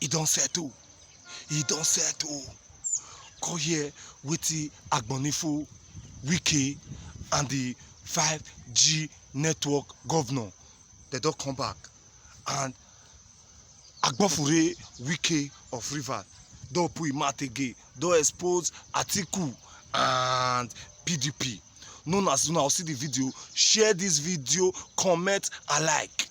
He don't settle. He don't settle. Come here with the Agbonifo, Wike, and the 5G network governor. They don't come back. And Agbofure Wike of River don't put him out again. Don't expose Atiku and PDP. Known as soon as see the video, share this video, comment, and like.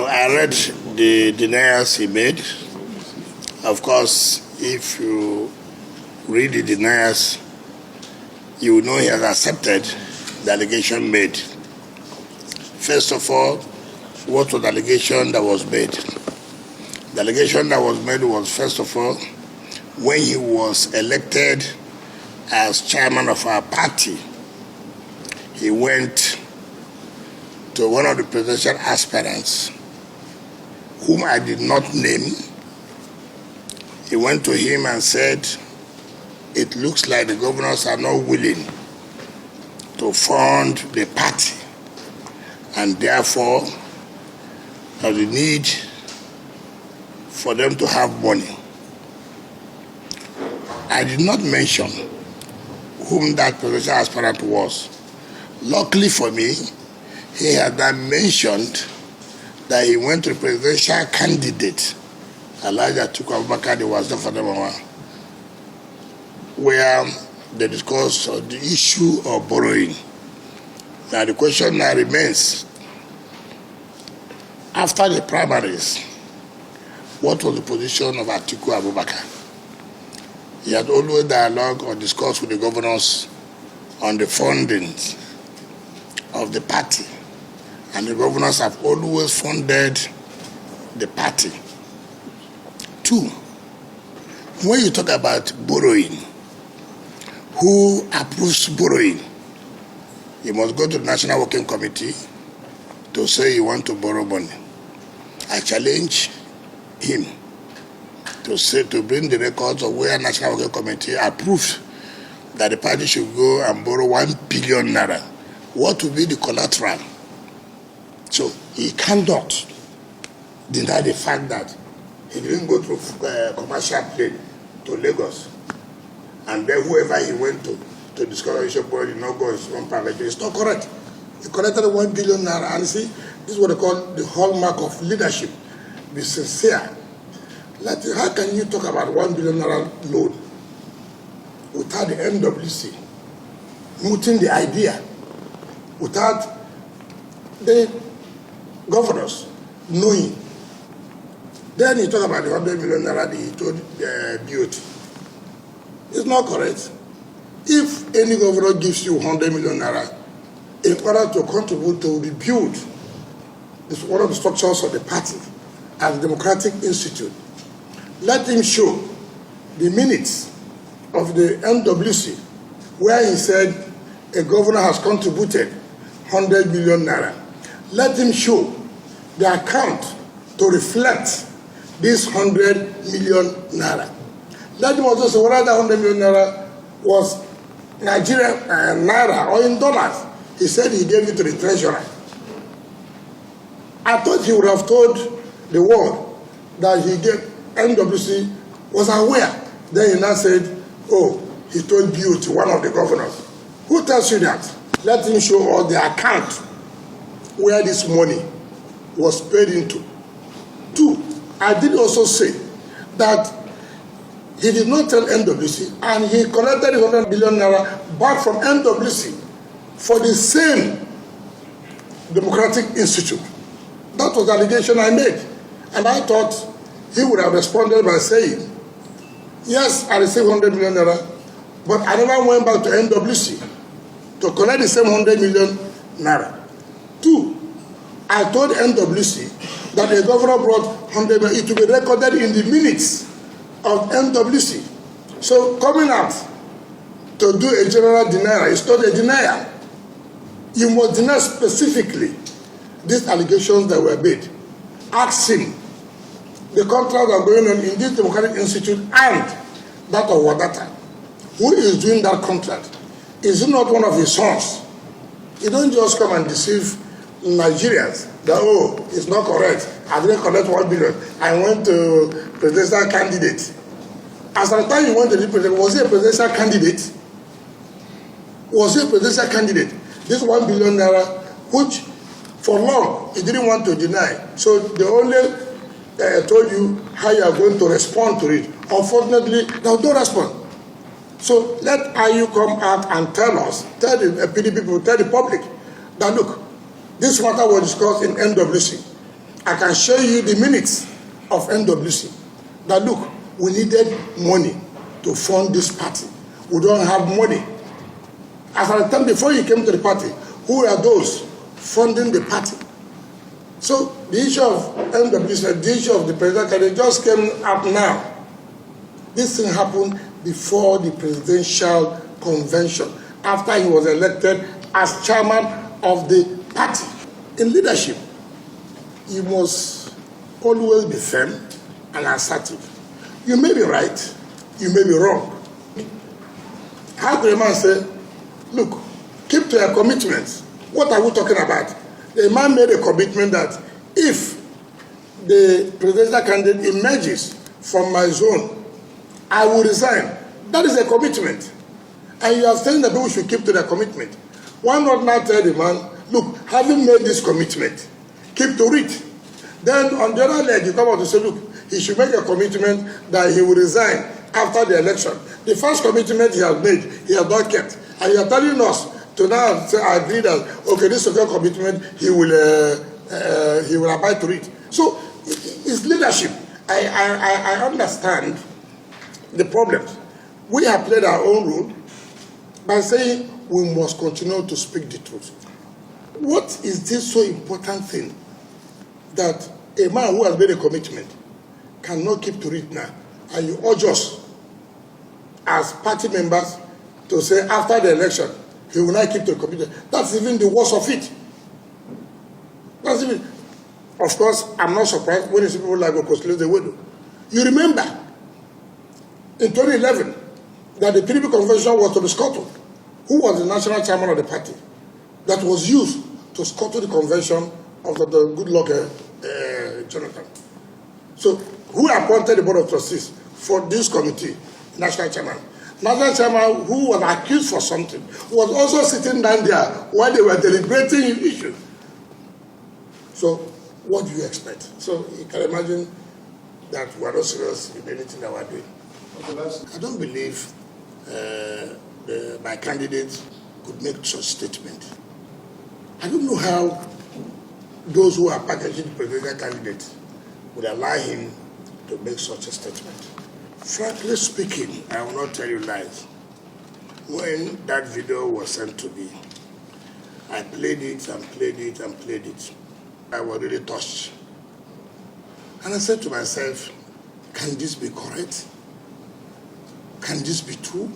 I read the denials he made. Of course, if you read the denials, you will know he has accepted the allegation made. First of all, what was the allegation that was made? The allegation that was made was, first of all, when he was elected as chairman of our party, he went to one of the presidential aspirants, whom I did not name. He went to him and said, it looks like the governors are not willing to fund the party, and therefore there's a need for them to have money. I did not mention whom that presidential aspirant was. Luckily for me, he had then mentioned that he went to the presidential candidate, Atiku was there for them, where they discussed the issue of borrowing. Now the question now remains, after the primaries, what was the position of Atiku Abubakar? He had always dialogued or discussed with the governors on the funding of the party, and the governors have always funded the party. Two, when you talk about borrowing, who approves borrowing? You must go to the National Working Committee to say you want to borrow money. I challenge him to bring the records of where National Working Committee approved that the party should go and borrow 1 billion naira. What will be the collateral? So he cannot deny the fact that he didn't go through commercial plane to Lagos, and then whoever he went to discover the issue did not go his own private. It's not correct. He collected 1 billion naira, and see, this is what they call the hallmark of leadership. Be sincere. How can you talk about 1 billion naira loan without the NWC mooting the idea, without the governors knowing? Then you talk about the 100 million naira that he told BOT. It's not correct. If any governor gives you 100 million naira in order to contribute to the build, it's one of the structures of the party as Democratic Institute, let him show the minutes of the NWC where he said a governor has contributed 100 million naira. Let him show the account to reflect this 100 million naira. Let him also say whether that 100 million naira was Nigerian naira or in dollars. He said he gave it to the treasurer. I thought he would have told the world that he gave NWC was aware. Then he now said, oh, he told BOT, one of the governors. Who tells you that? Let him show all the account where this money was paid into. Two, I did also say that he did not tell NWC, and he collected 100 billion naira back from NWC for the same Democratic Institute. That was the allegation I made. And I thought he would have responded by saying, yes, I received 100 million naira, but I never went back to NWC to collect the same 100 million naira. 2, I told NWC that the governor brought 100 million, it will be recorded in the minutes of NWC. So coming out to do a general denial is not a denial. You must deny specifically these allegations that were made. Ask him the contracts are going on in this Democratic Institute and that of Wadata. Who is doing that contract? Is it not one of his sons? You don't just come and deceive Nigerians that, oh, it's not correct. I didn't collect 1 billion. I went to presidential candidate. As at the time you went to the president, was he a presidential candidate? Was he a presidential candidate? This 1 billion naira, which for long he didn't want to deny. So they only told you how you are going to respond to it. Unfortunately, there was no response. So let IU come out and tell us, tell the PDP people, tell the public that look, this matter was discussed in NWC. I can show you the minutes of NWC. That look, we needed money to fund this party. We don't have money. As at the time before you came to the party, who were those funding the party? So the issue of NWC, the issue of the presidential candidate just came up now. This thing happened before the presidential convention, after he was elected as chairman of the party. In leadership, you must always be firm and assertive. You may be right, you may be wrong. How could a man say, look, keep to your commitments? What are we talking about? The man made a commitment that if the presidential candidate emerges from my zone, I will resign. That is a commitment. And you are saying that people should keep to their commitment. Why not now tell the man, look, having made this commitment, keep to it. Then on the other leg, you come out to say, look, he should make a commitment that he will resign after the election. The first commitment he has made, he has not kept. And you are telling us to now say, I agree that, okay, this second commitment, he will abide to it. So it's leadership. I understand the problems. We have played our own role by saying we must continue to speak the truth. What is this so important thing that a man who has made a commitment cannot keep to it now? And you urge us as party members to say after the election, he will not keep to the commitment. That's even the worst of it. That's even, of course, I'm not surprised when you see people like Okosile Zewedo. You remember in 2011 that the PDP convention was to be scuttled. Who was the national chairman of the party? That was used to scuttle the convention of the good luck Jonathan. So who appointed the board of trustees for this committee? National chairman. National chairman who was accused for something was also sitting down there while they were deliberating issues. So what do you expect? So you can imagine that we are not serious in anything that we are doing. I don't believe my candidate could make such statement. I don't know how those who are packaging the presidential candidate would allow him to make such a statement. Frankly speaking, I will not tell you lies. When that video was sent to me, I played it and played it and played it. I was really touched. And I said to myself, can this be correct? Can this be true?